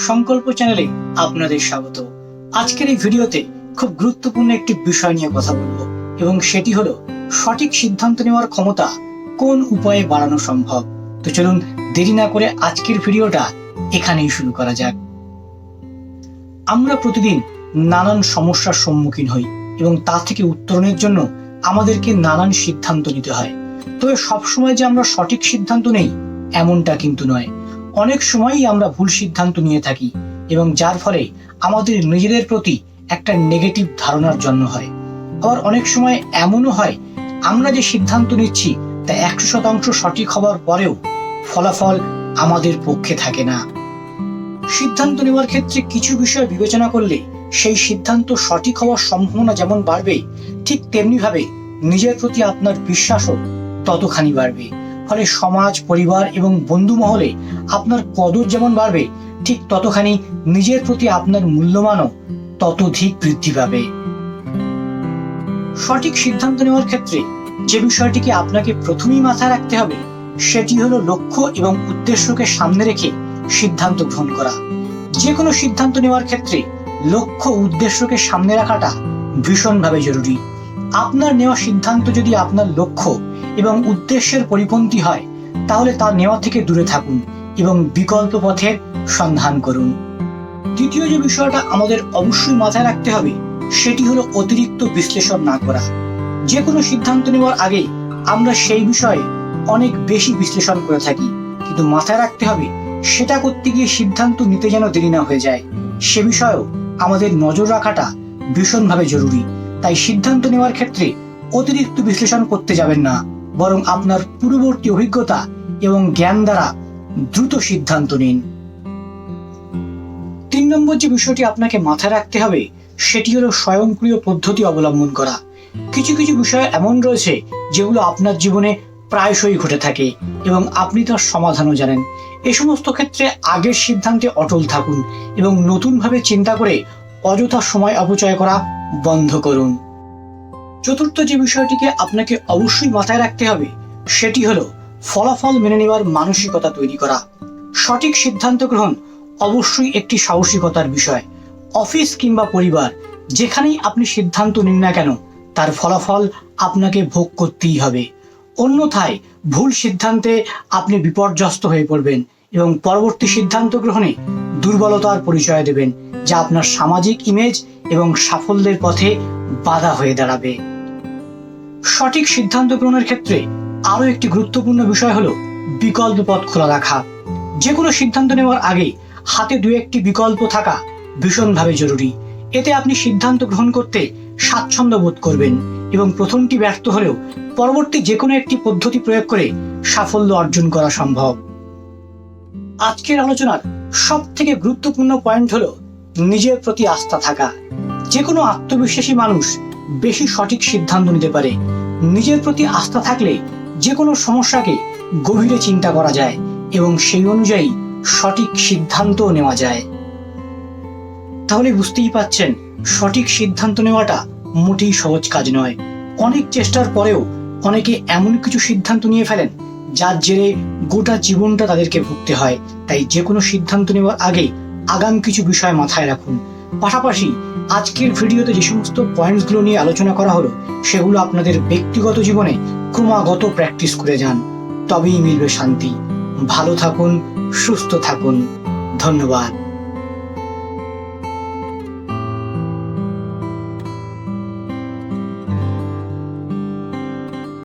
সংকল্প চ্যানেলে আপনাদের স্বাগত। আজকের এই ভিডিওতে খুব গুরুত্বপূর্ণ একটি বিষয় নিয়ে কথা বলবো এবং সেটি হলো সঠিক সিদ্ধান্ত নেওয়ার ক্ষমতা কোন উপায়ে বাড়ানো সম্ভব। তো চলুন দেরি না করে আজকের ভিডিওটা এখানেই শুরু করা যাক। আমরা প্রতিদিন নানান সমস্যার সম্মুখীন হই এবং তা থেকে উত্তরণের জন্য আমাদেরকে নানান সিদ্ধান্ত নিতে হয়। তবে সবসময় যে আমরা সঠিক সিদ্ধান্ত নেই এমনটা কিন্তু নয়। অনেক সময়ই আমরা ভুল সিদ্ধান্ত নিয়ে থাকি এবং যার ফলে আমাদের নিজেদের প্রতি একটা নেগেটিভ ধারণার জন্ম হয়। আবার অনেক সময় এমনও হয় আমরা যে সিদ্ধান্ত নিচ্ছি তা 100% সঠিক হওয়ার পরেও ফলাফল আমাদের পক্ষে থাকে না। সিদ্ধান্ত নেওয়ার ক্ষেত্রে কিছু বিষয় বিবেচনা করলে সেই সিদ্ধান্ত সঠিক হওয়ার সম্ভাবনা যেমন বাড়বে, ঠিক তেমনি ভাবে নিজের প্রতি আপনার বিশ্বাসও ততখানি বাড়বে। ফলে সমাজ, পরিবার এবং বন্ধু মহলে আপনার কদর যেমন বাড়বে, ঠিক ততখানি নিজের প্রতি আপনার মূল্যমানও ততোধিক বৃদ্ধি পাবে। সঠিক সিদ্ধান্ত নেওয়ার ক্ষেত্রে যে বিষয়টিকে আপনাকে প্রথমেই মাথায় রাখতে হবে সেটি হলো লক্ষ্য এবং উদ্দেশ্যকে সামনে রেখে সিদ্ধান্ত গ্রহণ করা। যে কোনো সিদ্ধান্ত নেওয়ার ক্ষেত্রে লক্ষ্য উদ্দেশ্যকে সামনে রাখাটা ভীষণভাবে জরুরি। আপনার নেওয়া সিদ্ধান্ত যদি আপনার লক্ষ্য এবং উদ্দেশ্যের পরিপন্থী হয় তাহলে তা নেওয়া থেকে দূরে থাকুন এবং বিকল্প পথের সন্ধান করুন। দ্বিতীয় যে বিষয়টা আমাদের অবশ্যই মাথায় রাখতে হবে সেটি হলো অতিরিক্ত বিশ্লেষণ না করা। যে কোনো সিদ্ধান্ত নেওয়ার আগে আমরা সেই বিষয়ে অনেক বেশি বিশ্লেষণ করে থাকি, কিন্তু মাথায় রাখতে হবে সেটা করতে গিয়ে সিদ্ধান্ত নিতে যেন দেরি না হয়ে যায়। সে বিষয়েও আমাদের নজর রাখাটা ভীষণভাবে জরুরি। তাই সিদ্ধান্ত নেওয়ার ক্ষেত্রে অতিরিক্ত বিশ্লেষণ করতে যাবেন না, বরং আপনার পূর্ববর্তী অভিজ্ঞতা এবং জ্ঞান দ্বারা দ্রুত সিদ্ধান্ত নিন। 3 নম্বর যে বিষয়টি আপনাকে মাথায় রাখতে হবে সেটি হলো স্বয়ংক্রিয় পদ্ধতি অবলম্বন করা। কিছু কিছু বিষয় এমন রয়েছে যেগুলো আপনার জীবনে প্রায়শই ঘটে থাকে এবং আপনি তার সমাধানও জানেন। এ সমস্ত ক্ষেত্রে আগের সিদ্ধান্তে অটল থাকুন এবং নতুনভাবে চিন্তা করে অযথা সময় অপচয় করা বন্ধ করুন। চতুর্থ যে বিষয়টিকে আপনাকে অবশ্যই মাথায় রাখতে হবে সেটি হলো ফলাফল মেনে নেওয়ার মানসিকতা তৈরি করা। সঠিক সিদ্ধান্ত গ্রহণ অবশ্যই একটি সাহসিকতার বিষয়। অফিস কিংবা পরিবার, যেখানেই আপনি সিদ্ধান্ত নিন না কেন তার ফলাফল আপনাকে ভোগ করতেই হবে। অন্যথায় ভুল সিদ্ধান্তে আপনি বিপর্যস্ত হয়ে পড়বেন এবং পরবর্তী সিদ্ধান্ত গ্রহণে দুর্বলতার পরিচয় দেবেন, যা আপনার সামাজিক ইমেজ এবং সাফল্যের পথে বাধা হয়ে দাঁড়াবে। সঠিক সিদ্ধান্ত গ্রহণের ক্ষেত্রে আরো একটি গুরুত্বপূর্ণ বিষয় হলো বিকল্প পথ খোলা রাখা। যে কোনো সিদ্ধান্ত নেওয়ার আগে হাতে 2-1টি বিকল্প থাকা ভীষণভাবে জরুরি। এতে আপনি সিদ্ধান্ত গ্রহণ করতে স্বাচ্ছন্দ্য বোধ করবেন এবং প্রথমটি ব্যর্থ হলেও পরবর্তী যে কোনো একটি পদ্ধতি প্রয়োগ করে সাফল্য অর্জন করা সম্ভব। আজকের আলোচনার সব থেকে গুরুত্বপূর্ণ পয়েন্ট হলো নিজের প্রতি আস্থা থাকা। যে কোনো আত্মবিশ্বাসী মানুষ বেশি সঠিক সিদ্ধান্ত নিতে পারে। নিজের প্রতি আস্থা থাকলে যে কোনো সমস্যাকে গভীরে চিন্তা করা যায় এবং সেই অনুযায়ী সঠিক সিদ্ধান্ত নেওয়া যায়। তাহলে বুঝতেই পাচ্ছেন সঠিক সিদ্ধান্ত নেওয়াটা মোটেই সহজ কাজ নয়। অনেক চেষ্টার পরেও অনেকে এমন কিছু সিদ্ধান্ত নিয়ে ফেলেন যার জেরে গোটা জীবনটা তাদেরকে ভুগতে হয়। তাই যে কোনো সিদ্ধান্ত নেওয়ার আগে আগাম কিছু বিষয় মাথায় রাখুন। পাশাপাশি আজকের ভিডিওতে যে সমস্ত পয়েন্টসগুলো নিয়ে আলোচনা করা হলো সেগুলো আপনাদের ব্যক্তিগত জীবনে ক্রমাগত প্র্যাকটিস করে যান, তবেই মিলবে শান্তি। ভালো থাকুন, সুস্থ থাকুন। ধন্যবাদ।